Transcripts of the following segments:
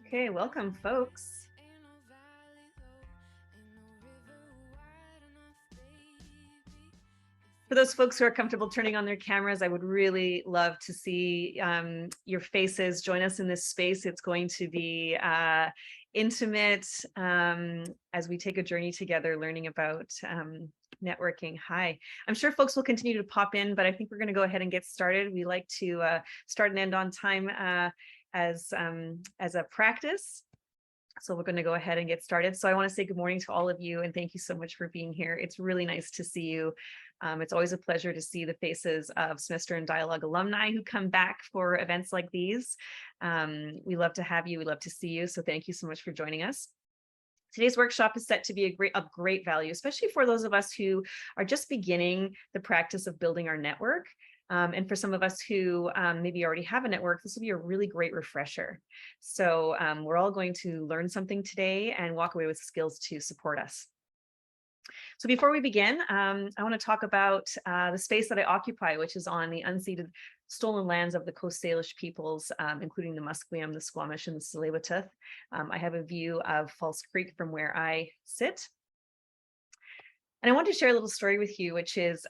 Okay, welcome, folks. For those folks who are comfortable turning on their cameras, I would really love to see your faces. Join us in this space. It's going to be intimate as we take a journey together, learning about networking. Hi. I'm sure folks will continue to pop in, but I think we're going to go ahead and get started. We like to start and end on time as a practice. So we're going to go ahead and get started. So I want to say good morning to all of you and thank you so much for being here. It's really nice to see you. It's always a pleasure to see the faces of Semester in Dialogue alumni who come back for events like these. We love to have you. We love to see you. So thank you so much for joining us. Today's workshop is set to be of great value, especially for those of us who are just beginning the practice of building our network. And for some of us who maybe already have a network, this will be a really great refresher. So we're all going to learn something today and walk away with skills to support us. So before we begin, I want to talk about the space that I occupy, which is on the unceded stolen lands of the Coast Salish peoples, including the Musqueam, the Squamish, and the Tsleil-Waututh. I have a view of False Creek from where I sit. And I want to share a little story with you, which is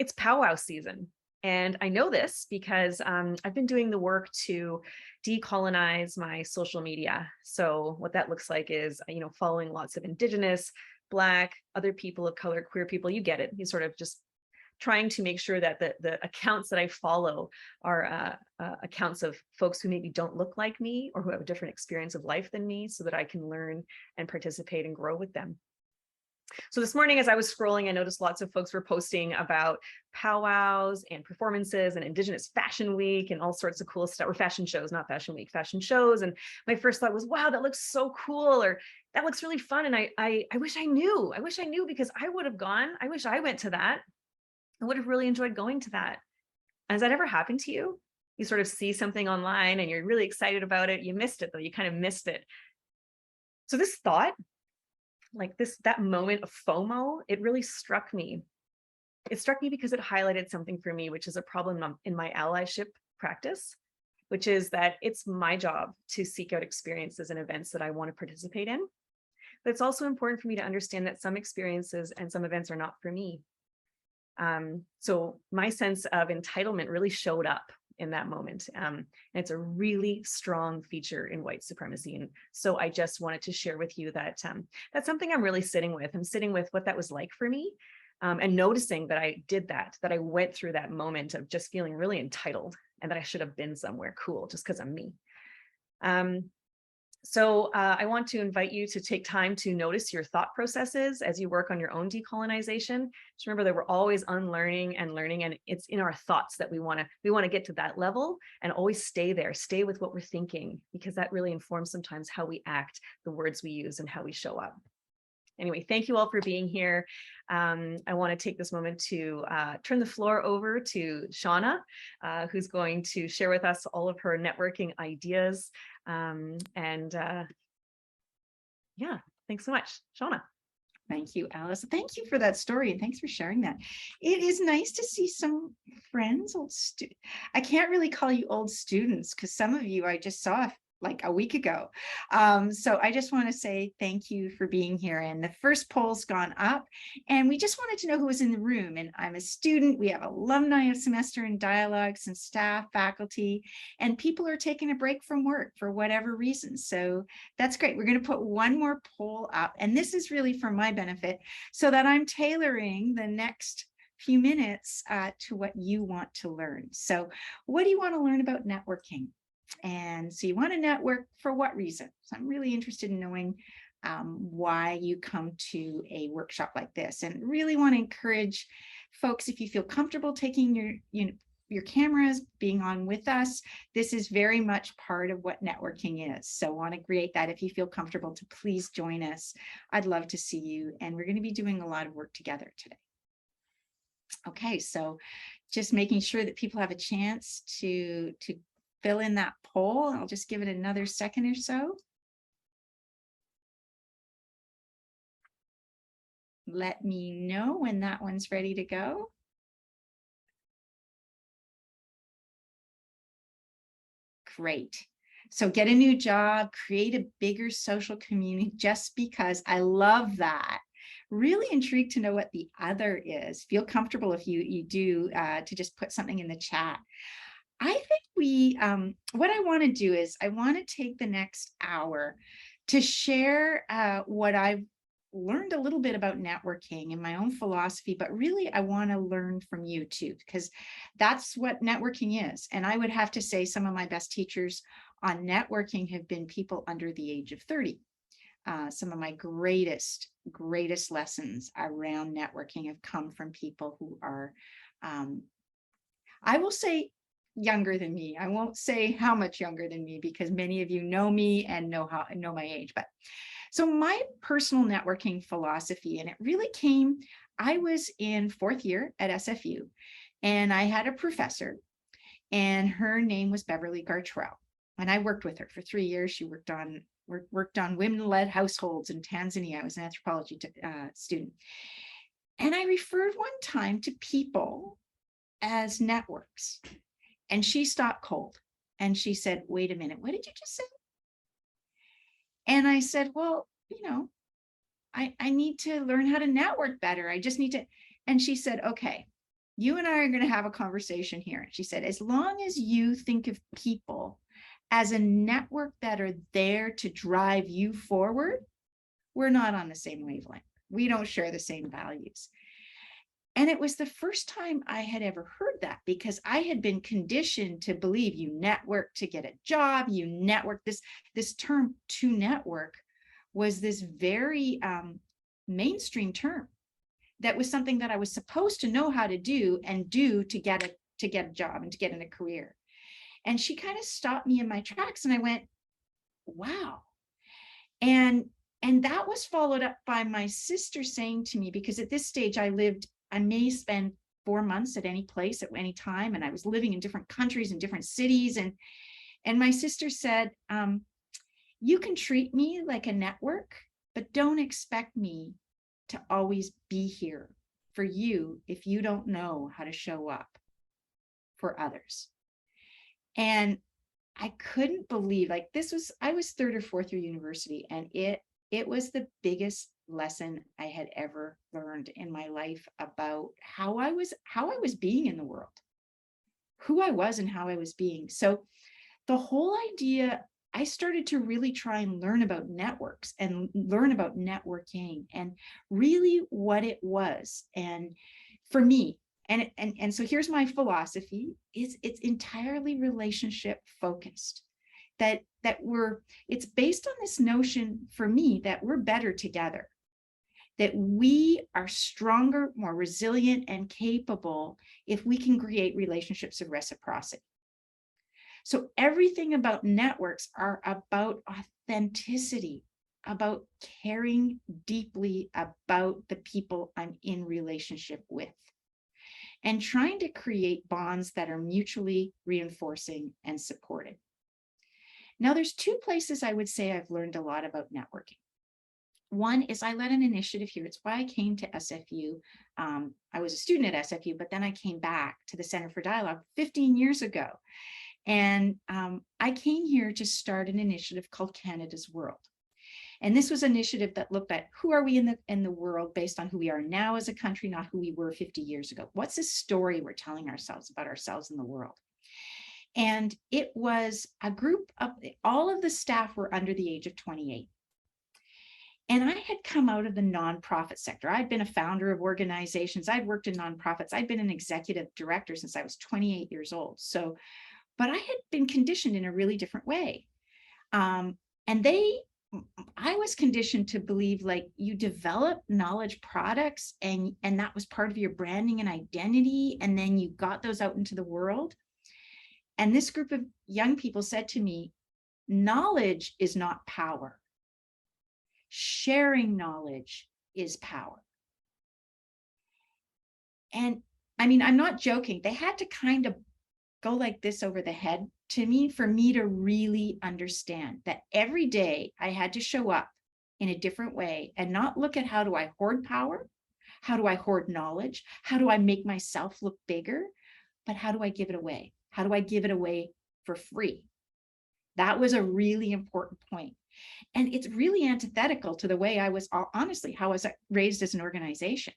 it's powwow season. And I know this because I've been doing the work to decolonize my social media. So what that looks like is, following lots of Indigenous, Black, other people of color, queer people, you get it. You sort of just trying to make sure that the accounts that I follow are accounts of folks who maybe don't look like me or who have a different experience of life than me so that I can learn and participate and grow with them. So this morning, as I was scrolling, I noticed lots of folks were posting about powwows and performances and Indigenous Fashion Week and all sorts of cool stuff, or fashion shows, not Fashion Week, fashion shows. And my first thought was, wow, that looks so cool, or that looks really fun. And I wish I knew. I wish I knew because I would have gone. I wish I went to that. I would have really enjoyed going to that. Has that ever happened to you? You sort of see something online and you're really excited about it. You missed it, though. You kind of missed it. So this thought, that moment of FOMO, it really struck me. It struck me because it highlighted something for me, which is a problem in my allyship practice, which is that it's my job to seek out experiences and events that I want to participate in. But it's also important for me to understand that some experiences and some events are not for me. So my sense of entitlement really showed up in that moment. And it's a really strong feature in white supremacy. And so I just wanted to share with you that that's something I'm really sitting with. I'm sitting with what that was like for me and noticing that I did that I went through that moment of just feeling really entitled and that I should have been somewhere cool just because I'm me. So I want to invite you to take time to notice your thought processes as you work on your own decolonization. Just remember that we're always unlearning and learning, and it's in our thoughts that we want to get to that level and always stay there, stay with what we're thinking, because that really informs sometimes how we act, the words we use, and how we show up. Anyway, thank you all for being here. I want to take this moment to turn the floor over to Shauna, who's going to share with us all of her networking ideas. Yeah, thanks so much, Shauna. Thank you, Alice. Thank you for that story, and thanks for sharing that. It is nice to see some friends, I can't really call you old students because some of you I just saw like a week ago. So I just want to say thank you for being here. And the first poll's gone up, and we just wanted to know who was in the room. And I'm a student. We have alumni of Semester in Dialogue, some staff, faculty, and people are taking a break from work for whatever reason. So that's great. We're going to put one more poll up, and this is really for my benefit so that I'm tailoring the next few minutes to what you want to learn. So what do you want to learn about networking? And so you want to network for what reason? So I'm really interested in knowing why you come to a workshop like this, and really want to encourage folks, if you feel comfortable taking your cameras, being on with us, this is very much part of what networking is. So I want to create that. If you feel comfortable, to please join us. I'd love to see you. And we're going to be doing a lot of work together today. Okay, so just making sure that people have a chance to fill in that poll. I'll just give it another second or so. Let me know when that one's ready to go. Great. So get a new job, create a bigger social community, just because I love that. Really intrigued to know what the other is. Feel comfortable if you do to just put something in the chat. I think what I want to do is I want to take the next hour to share what I've learned a little bit about networking and my own philosophy, but really I want to learn from you too, because that's what networking is. And I would have to say some of my best teachers on networking have been people under the age of 30. Some of my greatest lessons around networking have come from people who are, I will say, younger than me. I won't say how much younger than me, because many of you know me and know my age. But so my personal networking philosophy, and it really came, I was in 4th year at SFU, and I had a professor, and her name was Beverly Gartrell. And I worked with her for 3 years. She worked on women-led households in Tanzania. I was an anthropology student. And I referred one time to people as networks. And she stopped cold. And she said, wait a minute, what did you just say? And I said, well, I need to learn how to network better. I just need to. And she said, okay, you and I are going to have a conversation here. And she said, as long as you think of people as a network that are there to drive you forward, we're not on the same wavelength. We don't share the same values. And it was the first time I had ever heard that, because I had been conditioned to believe you network to get a job, you network. This term to network was this very mainstream term that was something that I was supposed to know how to do and do to get a job and to get in a career. And she kind of stopped me in my tracks, and I went, wow. And that was followed up by my sister saying to me, because at this stage I may spend 4 months at any place at any time. And I was living in different countries and different cities. And my sister said, you can treat me like a network, but don't expect me to always be here for you if you don't know how to show up for others. And I couldn't believe, I was 3rd or 4th year university, and it was the biggest lesson I had ever learned in my life about how I was being in the world, who I was and how I was being. So the whole idea, I started to really try and learn about networks and learn about networking and really what it was. And for me, and so here's my philosophy, is it's entirely relationship focused. It's based on this notion for me that we're better together, that we are stronger, more resilient, and capable if we can create relationships of reciprocity. So everything about networks are about authenticity, about caring deeply about the people I'm in relationship with, and trying to create bonds that are mutually reinforcing and supportive. Now, there's 2 places I would say I've learned a lot about networking. One is I led an initiative here. It's why I came to SFU. I was a student at SFU, but then I came back to the Center for Dialogue 15 years ago. And I came here to start an initiative called Canada's World. And this was an initiative that looked at who are we in the world based on who we are now as a country, not who we were 50 years ago. What's the story we're telling ourselves about ourselves in the world? And it was a group of, all of the staff were under the age of 28. And I had come out of the nonprofit sector. I'd been a founder of organizations. I'd worked in nonprofits. I'd been an executive director since I was 28 years old. So, but I had been conditioned in a really different way. I was conditioned to believe like you develop knowledge products and that was part of your branding and identity. And then you got those out into the world. And this group of young people said to me, knowledge is not power. Sharing knowledge is power. And I mean, I'm not joking. They had to kind of go like this over the head to me for me to really understand that every day I had to show up in a different way and not look at how do I hoard power? How do I hoard knowledge? How do I make myself look bigger? But how do I give it away? How do I give it away for free? That was a really important point. And it's really antithetical to the way I was, honestly, how I was raised as an organization.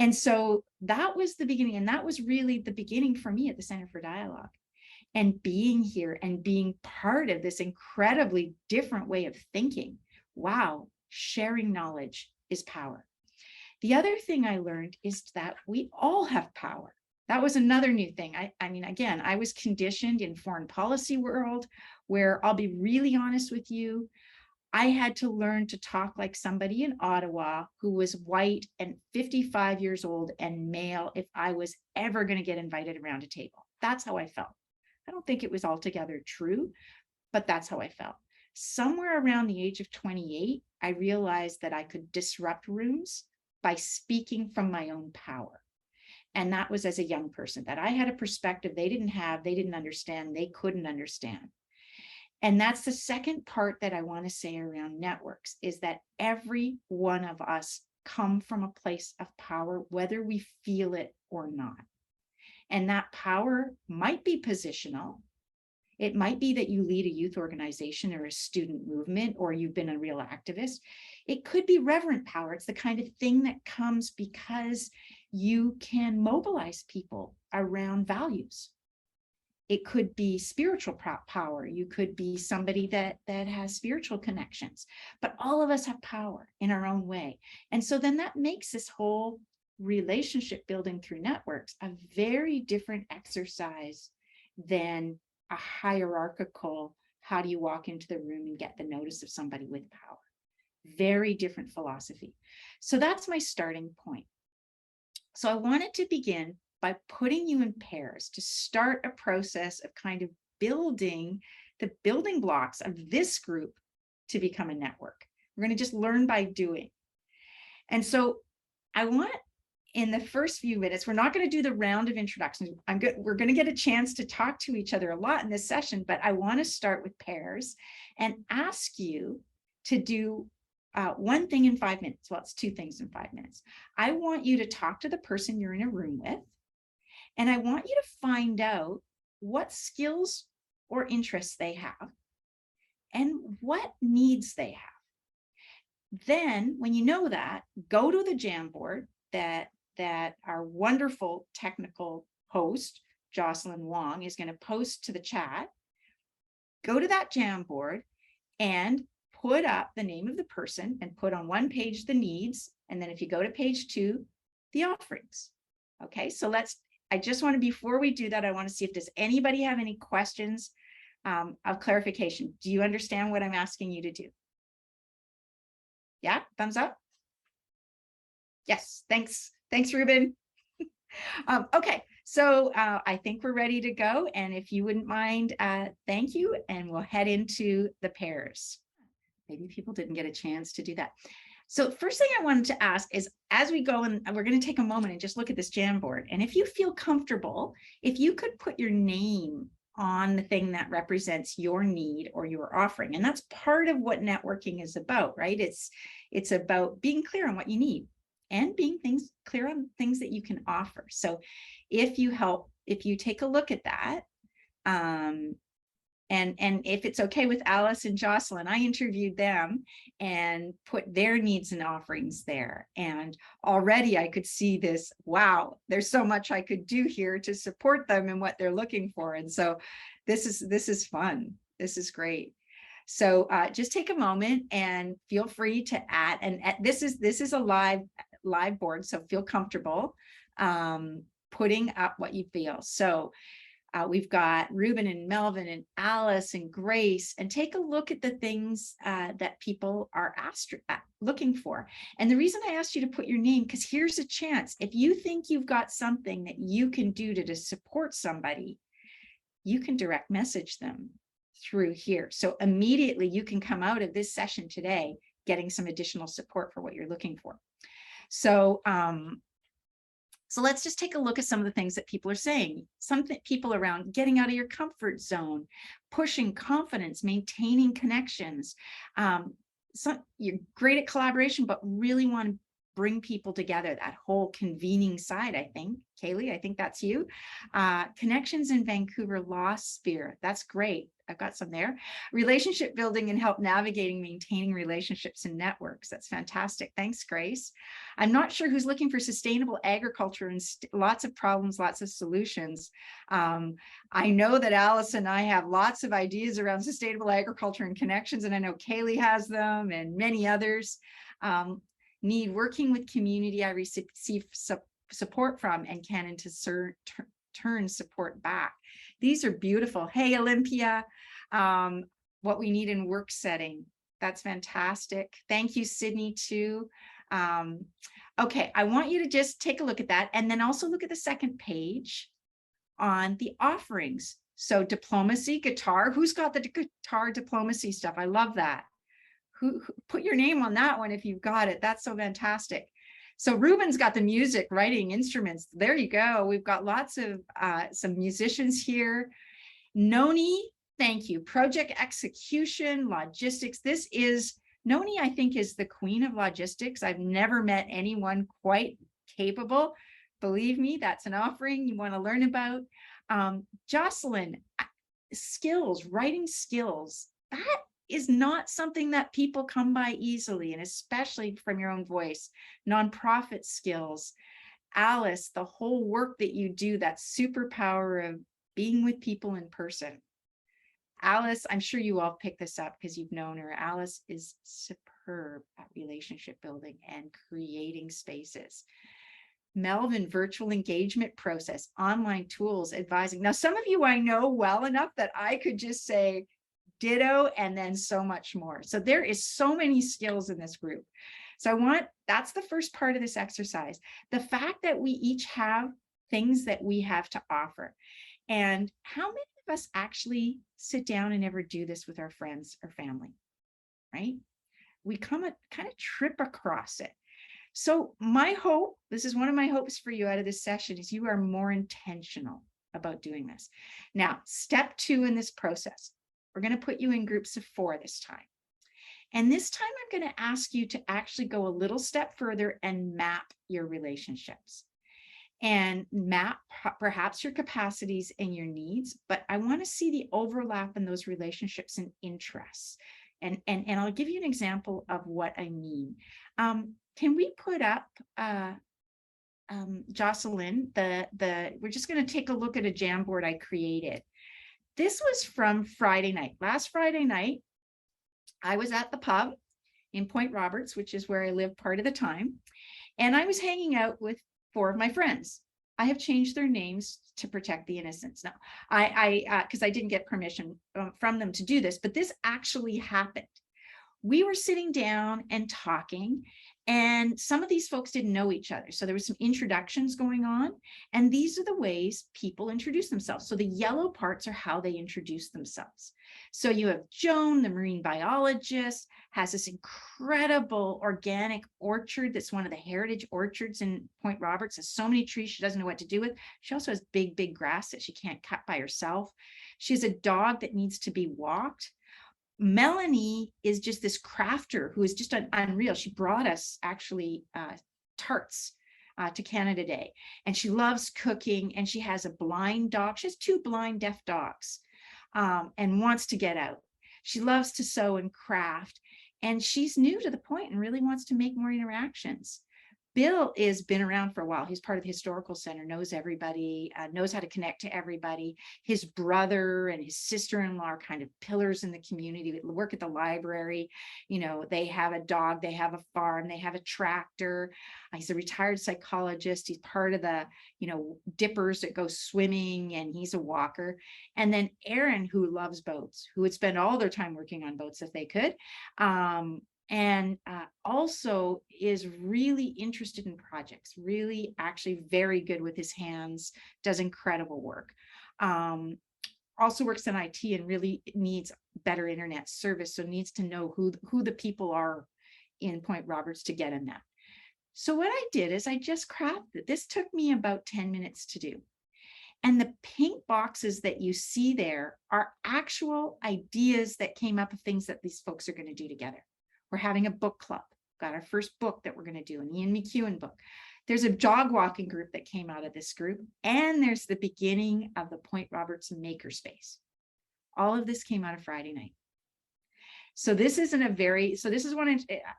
And so that was the beginning. And that was really the beginning for me at the Center for Dialogue. And being here and being part of this incredibly different way of thinking. Wow, sharing knowledge is power. The other thing I learned is that we all have power. That was another new thing. I mean, again, I was conditioned in foreign policy world where, I'll be really honest with you, I had to learn to talk like somebody in Ottawa who was white and 55 years old and male if I was ever going to get invited around a table. That's how I felt. I don't think it was altogether true, but that's how I felt. Somewhere around the age of 28, I realized that I could disrupt rooms by speaking from my own power. And that was as a young person, that I had a perspective they didn't have, they didn't understand, they couldn't understand. And that's the second part that I want to say around networks, is that every one of us come from a place of power, whether we feel it or not. And that power might be positional. It might be that you lead a youth organization or a student movement, or you've been a real activist. It could be reverent power. It's the kind of thing that comes because you can mobilize people around values. It could be spiritual power. You could be somebody that has spiritual connections, but all of us have power in our own way. And so then that makes this whole relationship building through networks a very different exercise than a hierarchical, how do you walk into the room and get the notice of somebody with power? Very different philosophy. So that's my starting point. So I wanted to begin by putting you in pairs to start a process of kind of building the building blocks of this group to become a network. We're going to just learn by doing. And so I want, in the first few minutes, we're not going to do the round of introductions. We're going to get a chance to talk to each other a lot in this session, but I want to start with pairs and ask you to do one thing in 5 minutes. Well, it's two things in 5 minutes. I want you to talk to the person you're in a room with, and I want you to find out what skills or interests they have and what needs they have. Then, when you know that, go to the Jamboard that our wonderful technical host, Jocelyn Wong, is going to post to the chat. Go to that Jamboard and put up the name of the person and put on one page the needs. And then if you go to page 2, the offerings. Okay, so I just want to, before we do that, I want to see if does anybody have any questions of clarification. Do you understand what I'm asking you to do? Yeah, thumbs up. Yes, thanks. Thanks, Ruben. Okay, so I think we're ready to go. And if you wouldn't mind, thank you. And we'll head into the pairs. Maybe people didn't get a chance to do that. So first thing I wanted to ask is, as we go, and we're going to take a moment and just look at this Jamboard. And if you feel comfortable, if you could put your name on the thing that represents your need or your offering. And that's part of what networking is about, right? It's about being clear on what you need and being clear on things that you can offer. So if you take a look at that, and if it's okay with Alice and Jocelyn, I interviewed them and put their needs and offerings there. And already I could see this, wow, there's so much I could do here to support them in what they're looking for. And so this is fun. This is great. So just take a moment and feel free to add. And this is a live board, so feel comfortable putting up what you feel. So we've got Ruben and Melvin and Alice and Grace, and take a look at the things that people are looking for. And the reason I asked you to put your name, because here's a chance. If you think you've got something that you can do to support somebody, you can direct message them through here. So immediately you can come out of this session today getting some additional support for what you're looking for. So so let's just take a look at some of the things that people are saying. Some people around getting out of your comfort zone, pushing confidence, maintaining connections. You're great at collaboration, but really want to bring people together, that whole convening side, I think. Kaylee, I think that's you. Connections in Vancouver Law Sphere. That's great. I've got some there. Relationship building and help navigating, maintaining relationships and networks. That's fantastic. Thanks, Grace. I'm not sure who's looking for sustainable agriculture and lots of problems, lots of solutions. I know that Alice and I have lots of ideas around sustainable agriculture and connections, and I know Kaylee has them and many others. Need working with community I receive support from and can into turn support back. These are beautiful. Hey, Olympia, what we need in work setting. That's fantastic. Thank you, Sydney, too. Okay, I want you to just take a look at that and then also look at the second page on the offerings. So diplomacy, guitar. Who's got the guitar diplomacy stuff? I love that. Who put your name on that one if you've got it. That's so fantastic. So Ruben's got the music, writing instruments. There you go. We've got lots of some musicians here. Noni, thank you. Project execution, logistics. This is, Noni, I think, is the queen of logistics. I've never met anyone quite capable. Believe me, that's an offering you want to learn about. Jocelyn, skills, writing skills. That is not something that people come by easily, and especially from your own voice. Nonprofit skills. Alice, the whole work that you do, that superpower of being with people in person. Alice, I'm sure you all picked this up because you've known her. Alice is superb at relationship building and creating spaces. Melvin, virtual engagement process, online tools, advising. Now, some of you I know well enough that I could just say ditto and then so much more. So there is so many skills in this group. So that's the first part of this exercise. The fact that we each have things that we have to offer. And how many of us actually sit down and ever do this with our friends or family, right? We kind of trip across it. So my hope, this is one of my hopes for you out of this session, is you are more intentional about doing this. Now, step 2 in this process, we're going to put you in groups of 4 this time. And this time I'm going to ask you to actually go a little step further and map your relationships and map perhaps your capacities and your needs. But I want to see the overlap in those relationships and interests. And I'll give you an example of what I mean. Can we put up, Jocelyn, we're just going to take a look at a Jamboard I created. This was from Friday night. Last Friday night, I was at the pub in Point Roberts, which is where I live part of the time. And I was hanging out with 4 of my friends. I have changed their names to protect the innocents. Now, because I didn't get permission from them to do this, but this actually happened. We were sitting down and talking, and some of these folks didn't know each other. So there was some introductions going on, and these are the ways people introduce themselves. So the yellow parts are how they introduce themselves. So you have Joan, the marine biologist, has this incredible organic orchard that's one of the heritage orchards in Point Roberts. Has so many trees she doesn't know what to do with. She also has big grass that she can't cut by herself. She has a dog that needs to be walked. Melanie is just this crafter who is just unreal. She brought us actually tarts to Canada Day, and she loves cooking, and she has a blind dog. She has 2 blind deaf dogs, and wants to get out. She loves to sew and craft, and she's new to the point and really wants to make more interactions. Bill has been around for a while. He's part of the Historical Center, knows everybody, knows how to connect to everybody. His brother and his sister-in-law are kind of pillars in the community, that work at the library. You know, they have a dog, they have a farm, they have a tractor. He's a retired psychologist. He's part of the, dippers that go swimming, and he's a walker. And then Aaron, who loves boats, who would spend all their time working on boats if they could. And also is really interested in projects, really actually very good with his hands, does incredible work. Also works in IT and really needs better internet service, so needs to know who the people are in Point Roberts to get him that. So what I did is I just crafted. This took me about 10 minutes to do. And the pink boxes that you see there are actual ideas that came up of things that these folks are going to do together. We're having a book club. got our first book that we're going to do, an Ian McEwan book. There's a dog walking group that came out of this group, and there's the beginning of the Point Robertson Makerspace. All of this came out of Friday night. So this isn't a very, so this is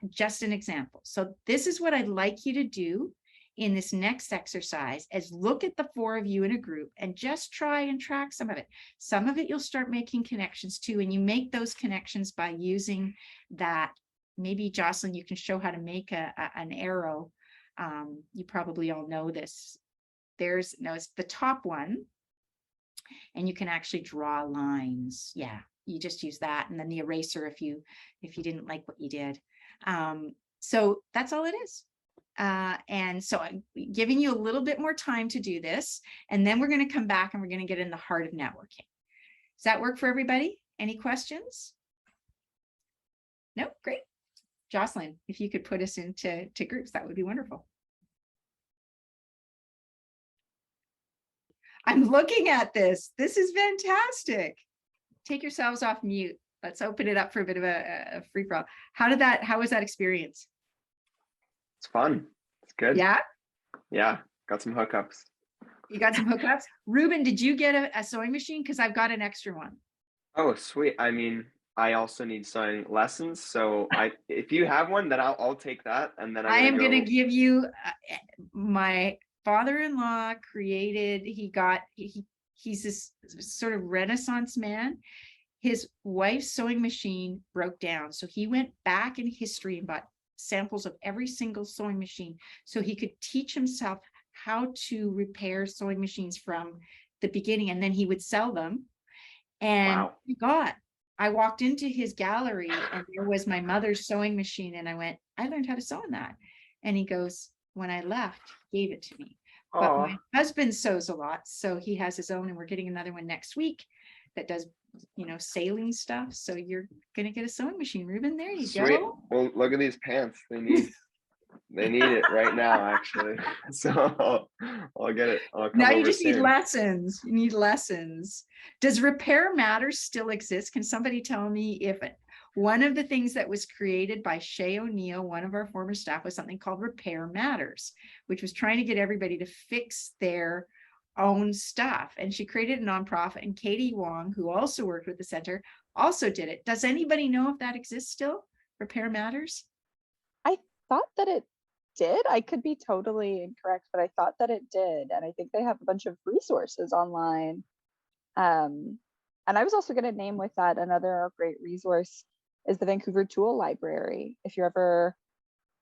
just an example. So this is what I'd like you to do in this next exercise, is look at the 4 of you in a group and just try and track some of it. Some of it you'll start making connections to, and you make those connections by using that. Maybe Jocelyn, you can show how to make an arrow. You probably all know this. It's the top one, and you can actually draw lines. Yeah, you just use that, and then the eraser if you didn't like what you did. So that's all it is. And so I'm giving you a little bit more time to do this, and then we're going to come back and we're going to get in the heart of networking. Does that work for everybody? Any questions? No? Great. Jocelyn, if you could put us into groups, that would be wonderful. I'm looking at this. This is fantastic. Take yourselves off mute. Let's open it up for a bit of a free for all. How was that experience? It's fun. It's good. Yeah? Yeah. Got some hookups. You got some hookups? Ruben, did you get a sewing machine? Because I've got an extra one. Oh, sweet. I mean, I also need sewing lessons. So if you have one, then I'll take that. And then I am going to give you my father-in-law created, he's this sort of Renaissance man. His wife's sewing machine broke down. So he went back in history and bought samples of every single sewing machine so he could teach himself how to repair sewing machines from the beginning, and then he would sell them. And wow. I walked into his gallery and there was my mother's sewing machine, and I went, I learned how to sew in that. And he goes, when I left, he gave it to me. But my husband sews a lot, so he has his own, and we're getting another one next week that does, sailing stuff. So you're gonna get a sewing machine, Ruben. There you go. Well, look at these pants. They need it right now, actually. So I'll get it. Now you just need lessons. You need lessons. Does Repair Matters still exist? Can somebody tell me if one of the things that was created by Shay O'Neill, one of our former staff, was something called Repair Matters, which was trying to get everybody to fix their own stuff. And she created a nonprofit, and Katie Wong, who also worked with the center, also did it. Does anybody know if that exists still? Repair Matters? I thought that it did. I could be totally incorrect, but I thought that it did. And I think they have a bunch of resources online. And I was also going to name with that another great resource is the Vancouver Tool Library. If you're ever,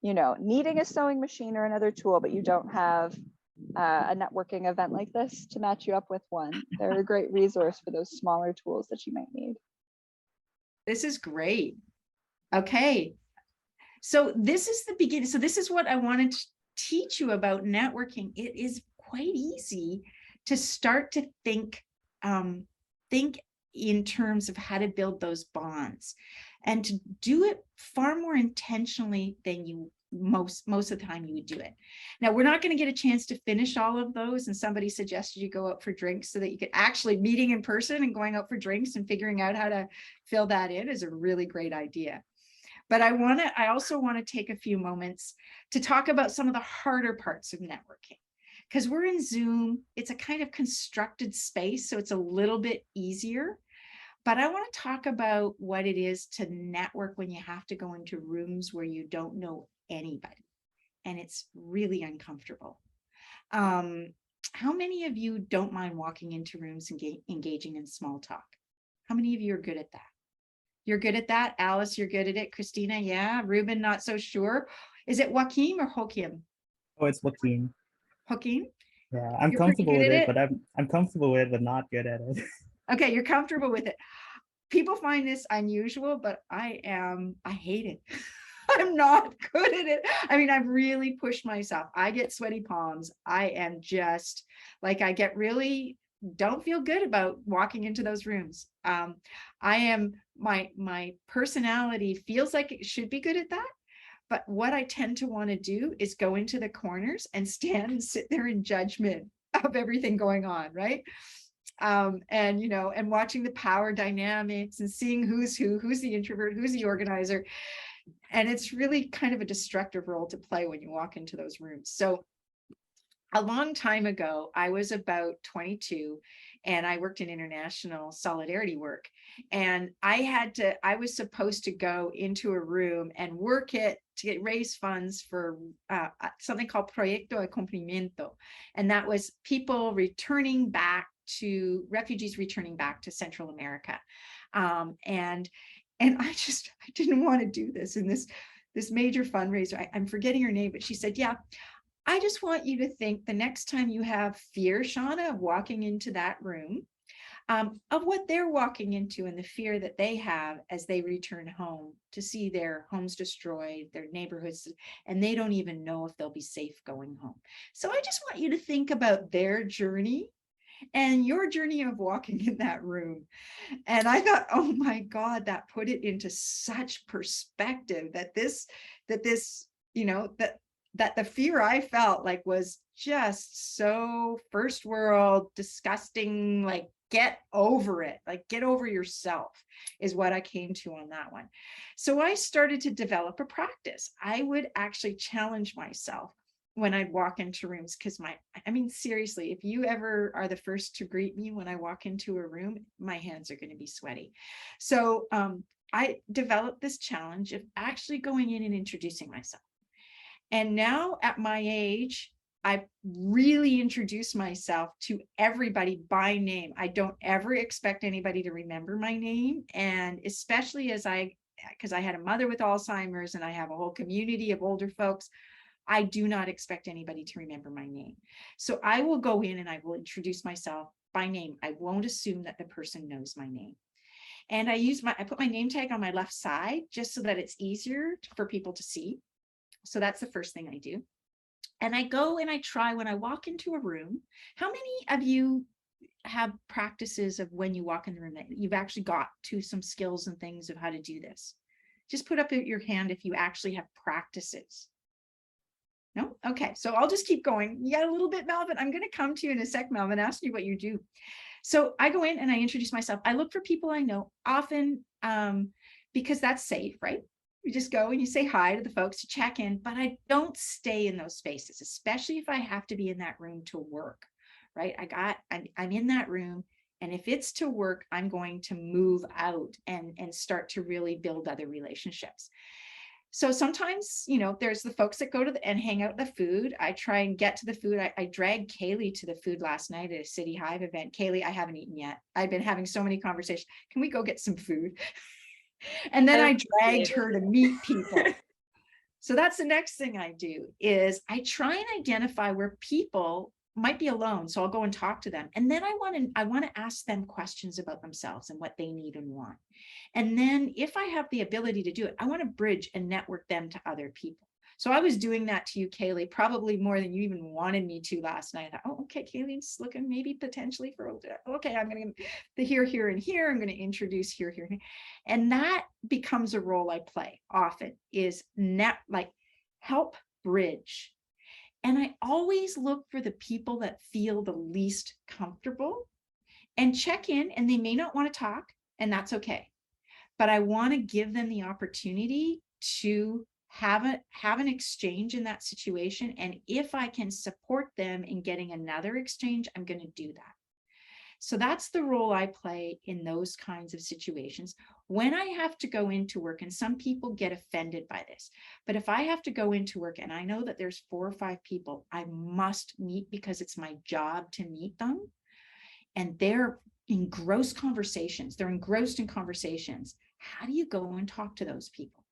needing a sewing machine or another tool, but you don't have a networking event like this to match you up with one, they're a great resource for those smaller tools that you might need. This is great. Okay. So this is the beginning. So this is what I wanted to teach you about networking. It is quite easy to start to think in terms of how to build those bonds, and to do it far more intentionally than you most of the time you would do it. Now, we're not going to get a chance to finish all of those, and somebody suggested you go out for drinks so that you could actually meeting in person and going out for drinks and figuring out how to fill that in is a really great idea. But I also want to take a few moments to talk about some of the harder parts of networking, because we're in Zoom. It's a kind of constructed space, so it's a little bit easier. But I want to talk about what it is to network when you have to go into rooms where you don't know anybody, and it's really uncomfortable. How many of you don't mind walking into rooms and engaging in small talk? How many of you are good at that? You're good at that? Alice, you're good at it. Christina, yeah. Ruben, not so sure. Is it Joaquin or Hokim? Oh, it's Joaquin. Joaquin? Yeah, I'm comfortable with it, but I'm comfortable with it, but not good at it. Okay, you're comfortable with it. People find this unusual, but I hate it. I'm not good at it. I mean, I've really pushed myself. I get sweaty palms. I am just like, I get really, don't feel good about walking into those rooms. My personality feels like it should be good at that. But what I tend to want to do is go into the corners and stand and sit there in judgment of everything going on, right? And watching the power dynamics and seeing who's the introvert, who's the organizer. And it's really kind of a destructive role to play when you walk into those rooms. So a long time ago, I was about 22 and I worked in international solidarity work. And I was supposed to go into a room and work it to raise funds for something called Proyecto Accomplimiento. And that was people returning back to, refugees returning back to Central America. And I didn't want to do this. And this major fundraiser, I'm forgetting her name, but she said, yeah, I just want you to think the next time you have fear, Shauna, of walking into that room, of what they're walking into and the fear that they have as they return home to see their homes destroyed, their neighborhoods, and they don't even know if they'll be safe going home. So I just want you to think about their journey and your journey of walking in that room. And I thought, oh my God, that put it into such perspective that the fear I felt like was just so first world, disgusting, like get over it, like get over yourself is what I came to on that one. So I started to develop a practice. I would actually challenge myself when I'd walk into rooms, because seriously, if you ever are the first to greet me when I walk into a room, my hands are going to be sweaty. So I developed this challenge of actually going in and introducing myself. And now at my age, I really introduce myself to everybody by name. I don't ever expect anybody to remember my name. And especially because I had a mother with Alzheimer's and I have a whole community of older folks, I do not expect anybody to remember my name. So I will go in and I will introduce myself by name. I won't assume that the person knows my name. And I put my name tag on my left side just so that it's easier for people to see. So that's the first thing I do. And I go and I try when I walk into a room. How many of you have practices of when you walk in the room that you've actually got to some skills and things of how to do this? Just put up your hand if you actually have practices. No? Okay, so I'll just keep going. You got a little bit, Melvin. I'm going to come to you in a sec, Melvin, ask you what you do. So I go in and I introduce myself. I look for people I know often because that's safe, right? You just go and you say hi to the folks to check in, but I don't stay in those spaces, especially if I have to be in that room to work, right? I'm in that room, and if it's to work, I'm going to move out and start to really build other relationships. So sometimes, there's the folks that go to and hang out the food. I try and get to the food. I dragged Kaylee to the food last night at a City Hive event. Kaylee, I haven't eaten yet. I've been having so many conversations. Can we go get some food? And then I dragged her to meet people. So that's the next thing I do is I try and identify where people might be alone. So I'll go and talk to them. And then I want to ask them questions about themselves and what they need and want. And then if I have the ability to do it, I want to bridge and network them to other people. So I was doing that to you, Kaylee, probably more than you even wanted me to last night. I thought, oh, okay, Kaylee's looking maybe potentially for, okay, I'm going to the here, and here. I'm going to introduce here, and here. And that becomes a role I play often is help bridge. And I always look for the people that feel the least comfortable and check in, and they may not want to talk, and that's okay. But I want to give them the opportunity to have an exchange in that situation. And if I can support them in getting another exchange, I'm going to do that. So that's the role I play in those kinds of situations. When I have to go into work, and some people get offended by this, but if I have to go into work and I know that there's 4 or 5 people I must meet because it's my job to meet them, and they're engrossed in conversations, how do you go and talk to those people?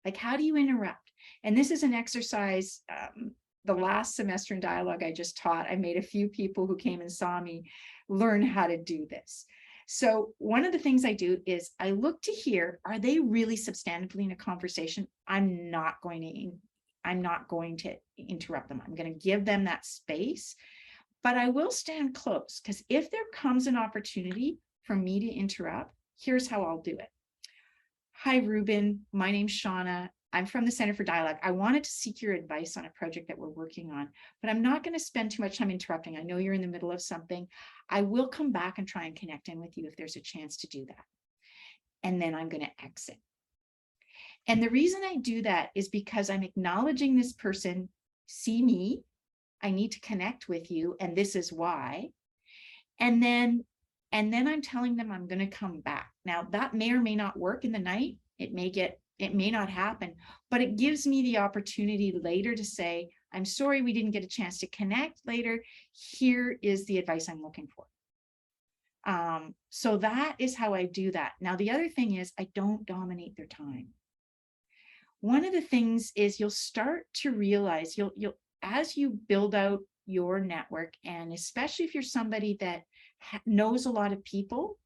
Like, how do you interrupt? And this is an exercise, the last semester in dialogue I just taught, I made a few people who came and saw me learn how to do this. So one of the things I do is I look to hear, are they really substantively in a conversation? I'm not going to interrupt them. I'm going to give them that space, but I will stand close, because if there comes an opportunity for me to interrupt, here's how I'll do it. Hi, Ruben. My name's Shauna. I'm from the Center for Dialogue. I wanted to seek your advice on a project that we're working on, but I'm not going to spend too much time interrupting. I know you're in the middle of something. I will come back and try and connect in with you if there's a chance to do that. And then I'm going to exit. And the reason I do that is because I'm acknowledging this person, see me, I need to connect with you, and this is why. And then I'm telling them I'm going to come back. Now that may or may not work in the night. It may not happen, but it gives me the opportunity later to say, I'm sorry we didn't get a chance to connect later. Here is the advice I'm looking for. So that is how I do that. Now, the other thing is I don't dominate their time. One of the things is you'll start to realize you'll as you build out your network, and especially if you're somebody that knows a lot of people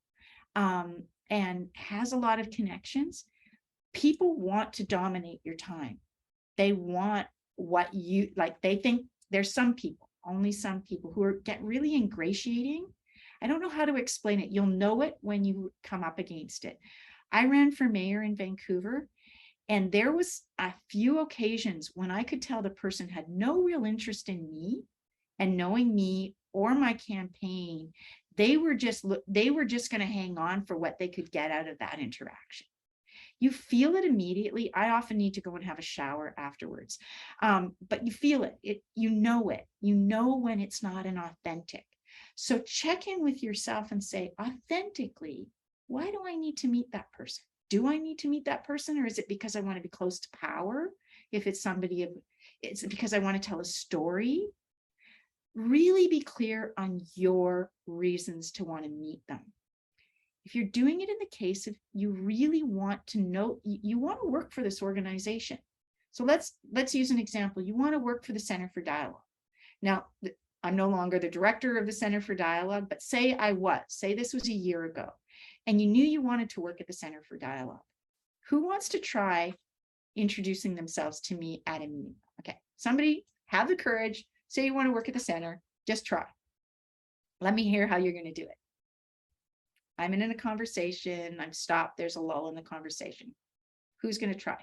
and has a lot of connections, people want to dominate your time. They want what you like. They think there's some people, only some people who get really ingratiating. I don't know how to explain it. You'll know it when you come up against it. I ran for mayor in Vancouver, and there was a few occasions when I could tell the person had no real interest in me and knowing me or my campaign. They were just going to hang on for what they could get out of that interaction. You feel it immediately. I often need to go and have a shower afterwards. But you feel it. You know it. You know when it's not an authentic. So check in with yourself and say, authentically, why do I need to meet that person? Do I need to meet that person? Or is it because I want to be close to power? If it's somebody, it's because I want to tell a story. Really be clear on your reasons to want to meet them. If you're doing it in the case of you really want to know, you want to work for this organization. So let's use an example. You want to work for the Centre for Dialogue. Now, I'm no longer the director of the Centre for Dialogue, but say this was a year ago, and you knew you wanted to work at the Centre for Dialogue. Who wants to try introducing themselves to me at a meeting? Okay, somebody have the courage, say you want to work at the Centre, just try. Let me hear how you're going to do it. I'm in a conversation, I'm stopped, there's a lull in the conversation. Who's going to try?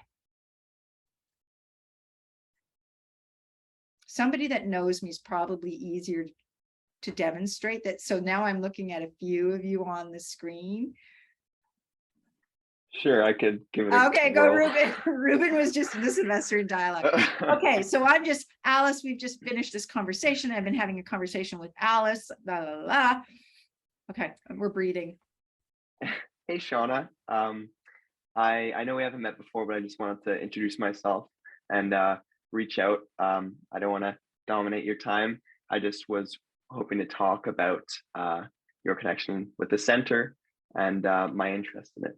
Somebody that knows me is probably easier to demonstrate that. So now I'm looking at a few of you on the screen. Sure, I could give it a Okay, go whirl. Ruben. Ruben was just the Sylvester in dialogue. Okay, so Alice, we've just finished this conversation. I've been having a conversation with Alice, blah, blah, blah. Okay, we're breathing. Hey, Shauna. I know we haven't met before, but I just wanted to introduce myself and reach out. I don't want to dominate your time. I just was hoping to talk about your connection with the center and my interest in it.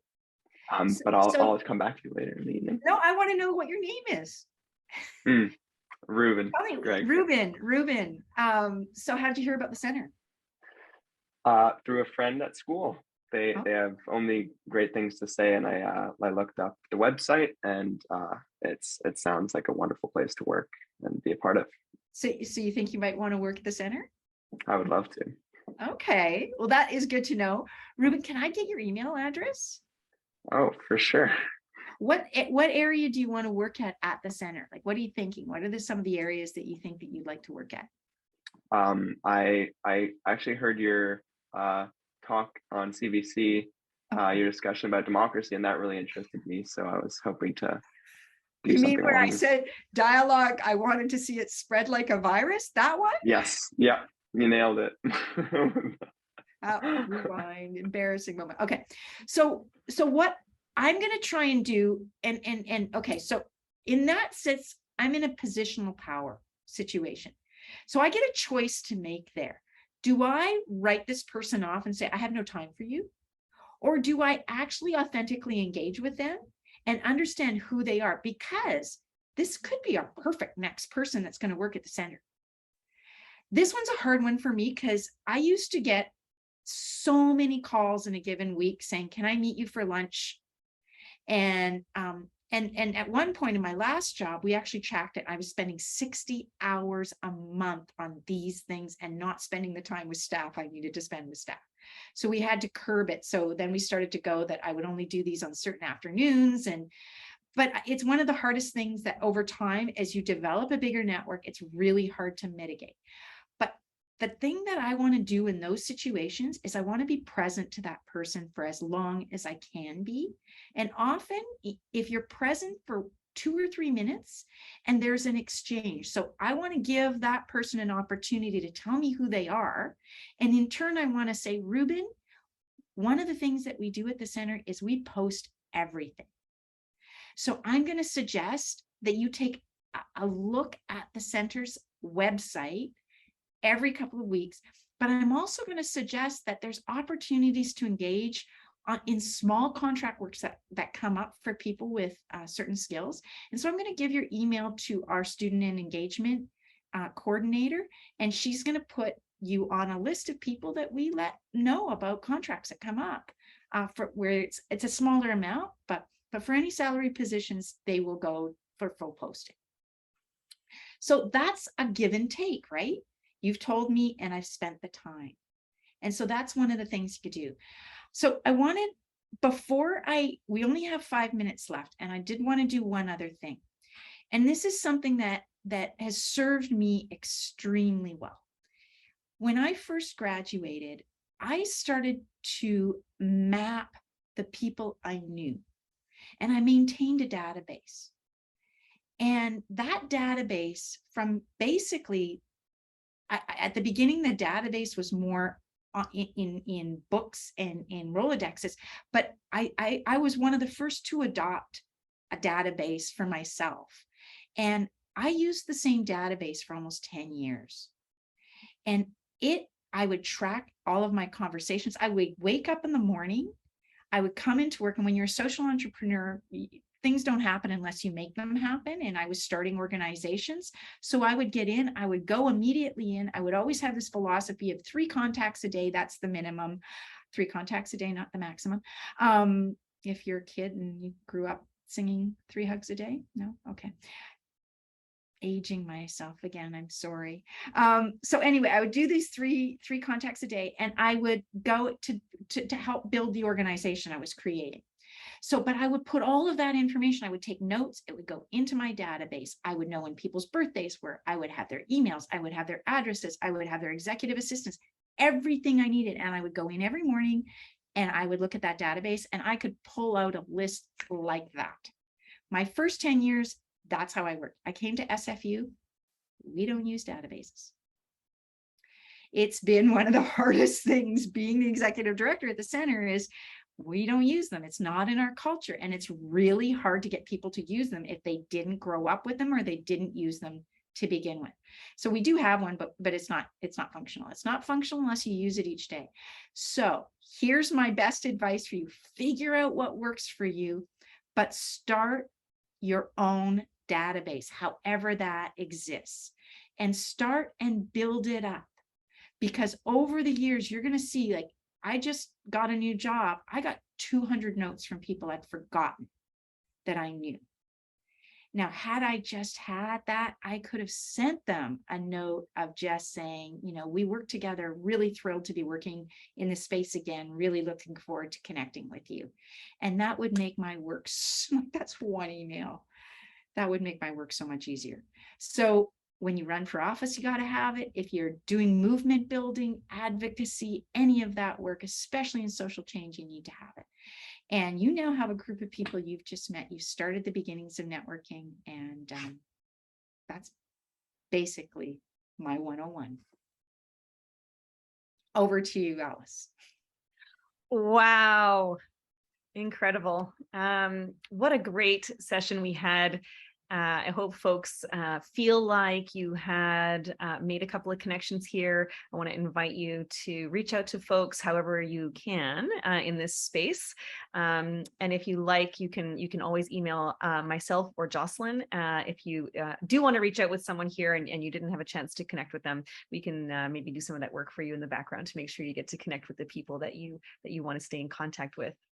But I'll always come back to you later in the evening. No, I want to know what your name is. Ruben. Ruben. So how did you hear about the center? Through a friend at school. They have only great things to say, and I looked up the website, and it sounds like a wonderful place to work and be a part of. So you think you might want to work at the center? I would love to. Okay, well, that is good to know. Ruben, can I get your email address? Oh, for sure. What area do you want to work at the center? Like, what are you thinking? What are some of the areas that you think that you'd like to work at? I actually heard your talk on CBC, your discussion about democracy, and that really interested me. So I was hoping to do You something. mean where I said dialogue, I wanted to see it spread like a virus? That one? Yes. Yeah, you nailed it. Rewind, embarrassing moment. Okay, so what I'm going to try and do, and okay, so in that sense, I'm in a positional power situation. So I get a choice to make there. Do I write this person off and say, I have no time for you? Or do I actually authentically engage with them and understand who they are? Because this could be a perfect next person that's going to work at the center. This one's a hard one for me because I used to get so many calls in a given week saying, can I meet you for lunch? And at one point in my last job, we actually tracked it. I was spending 60 hours a month on these things and not spending the time with staff I needed to spend with staff. So we had to curb it. So then we started to go that I would only do these on certain afternoons. But it's one of the hardest things that over time, as you develop a bigger network, it's really hard to mitigate. But the thing that I want to do in those situations is I want to be present to that person for as long as I can be. And often, if you're present for 2 or 3 minutes and there's an exchange, so I want to give that person an opportunity to tell me who they are. And in turn, I want to say, Ruben, one of the things that we do at the center is we post everything. So I'm going to suggest that you take a look at the center's website every couple of weeks, but I'm also going to suggest that there's opportunities to engage in small contract works that come up for people with certain skills. And so I'm going to give your email to our student and engagement coordinator, and she's going to put you on a list of people that we let know about contracts that come up for where it's a smaller amount, but for any salary positions, they will go for full posting. So that's a give and take, right? You've told me and I've spent the time. And so that's one of the things you could do. So I wanted, we only have 5 minutes left, and I did want to do one other thing. And this is something that has served me extremely well. When I first graduated, I started to map the people I knew, and I maintained a database. And that database, from basically, at the beginning, the database was more in books and in Rolodexes, but I was one of the first to adopt a database for myself. And I used the same database for almost 10 years. And I would track all of my conversations. I would wake up in the morning, I would come into work, and when you're a social entrepreneur, things don't happen unless you make them happen. And I was starting organizations. So I would get in, I would go immediately in. I would always have this philosophy of 3 contacts a day. That's the minimum. 3 contacts a day, not the maximum. If you're a kid and you grew up singing 3 hugs a day, no? Okay. Aging myself again, I'm sorry. So anyway, I would do these three contacts a day, and I would go to help build the organization I was creating. So, but I would put all of that information, I would take notes, it would go into my database. I would know when people's birthdays were, I would have their emails, I would have their addresses, I would have their executive assistants, everything I needed. And I would go in every morning and I would look at that database, and I could pull out a list like that. My first 10 years, that's how I worked. I came to SFU. We don't use databases. It's been one of the hardest things being the executive director at the center is we don't use them. It's not in our culture. And it's really hard to get people to use them if they didn't grow up with them or they didn't use them to begin with. So we do have one, but it's not functional. It's not functional unless you use it each day. So here's my best advice for you. Figure out what works for you, but start your own database, however that exists, and start and build it up. Because over the years, you're going to see, like, I just got a new job. I got 200 notes from people I'd forgotten that I knew. Now, had I just had that, I could have sent them a note of just saying, you know, we work together, really thrilled to be working in this space again, really looking forward to connecting with you. And that would make my work, that's one email. That would make my work so much easier. So when you run for office, you got to have it. If you're doing movement building, advocacy, any of that work, especially in social change, you need to have it. And you now have a group of people you've just met. You've started the beginnings of networking, and that's basically my 101. Over to you, Alice. Wow. Incredible. What a great session we had. I hope folks feel like you had made a couple of connections here. I want to invite you to reach out to folks however you can in this space. And if you like, you can always email myself or Jocelyn. If you do want to reach out with someone here and you didn't have a chance to connect with them, we can maybe do some of that work for you in the background to make sure you get to connect with the people that you want to stay in contact with.